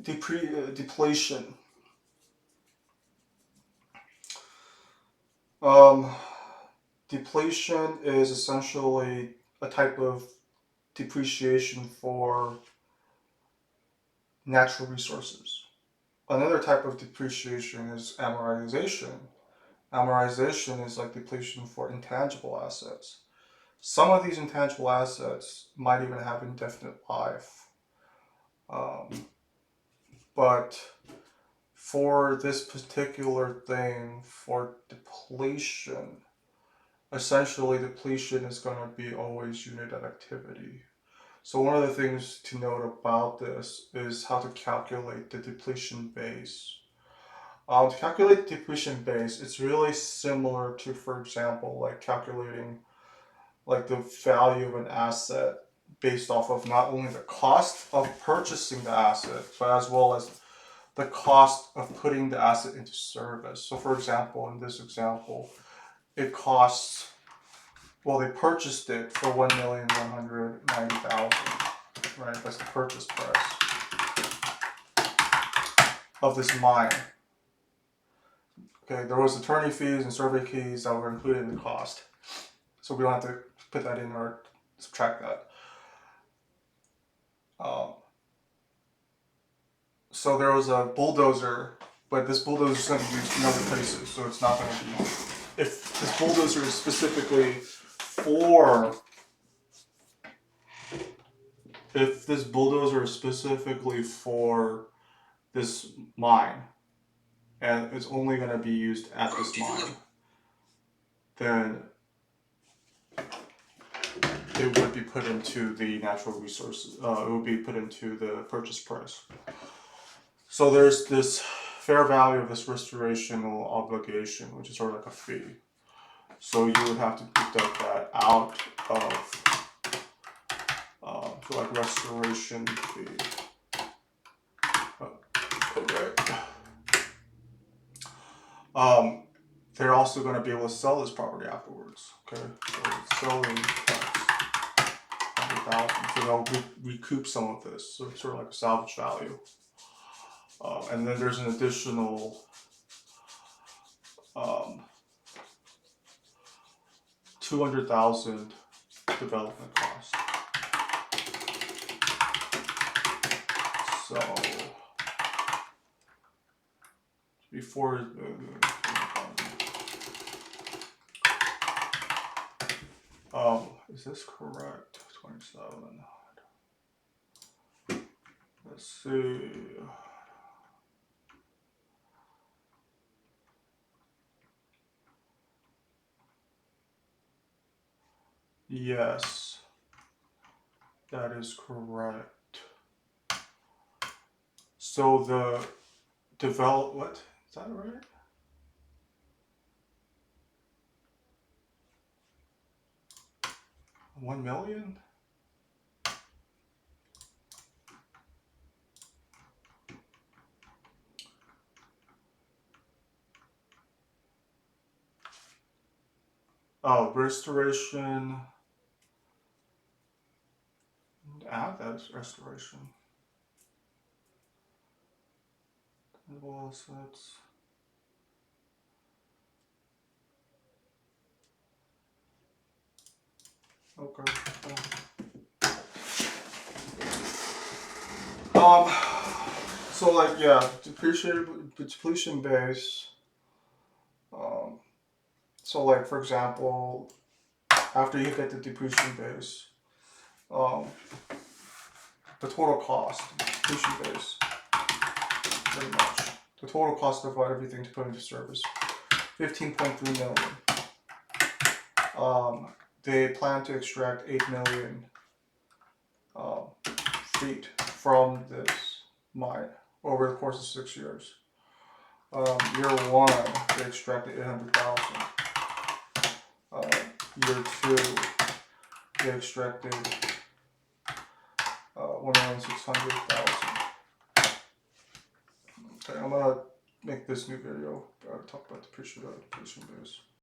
Depletion. Um, Depletion is essentially a type of depreciation for natural resources. Another type of depreciation is amortization. Amortization is like depletion for intangible assets. Some of these intangible assets might even have indefinite life. But for this particular thing, for depletion, essentially depletion is going to be always unit of activity. So one of the things to note about this is how to calculate the depletion base. To calculate the depletion base, it's really similar to, for example, like calculating like the value of an asset based off of not only the cost of purchasing the asset, but as well as the cost of putting the asset into service. So for example, in this example, it costs, well, they purchased it for $1,190,000, right? That's the purchase price of this mine. Okay, there was attorney fees and survey fees that were included in the cost. So we don't have to put that in or subtract that. So there was a bulldozer, but this bulldozer is going to be used in other places, so it's not going to be. If this bulldozer is specifically for, this mine, and it's only going to be used at this mine, then it would be put into the natural resources. It would be put into the purchase price. So there's this fair value of this restorational obligation, which is sort of like a fee. So you would have to deduct that out of so like restoration fee. Okay. They're also going to be able to sell this property afterwards. Okay, so it's selling $100,000, so they'll recoup some of this. So it's sort of like a salvage value. And then there's an additional $200,000 development cost. So before is this correct? 27. Let's see. Yes, that is correct. So the what? Is that right? $1 million? Oh, restoration. Add that as restoration. Tangible assets. Okay. So like, yeah, depletion base. So like, for example, after you get the depletion base, the total cost, depletion base, pretty much, the total cost of everything to put into service, 15.3 million. They plan to extract 8 million feet from this mine over the course of 6 years. Year 1, they extracted 800,000. Year 2, they extracted 1,600,000. Okay, I'm gonna make this new video talk about depletion base.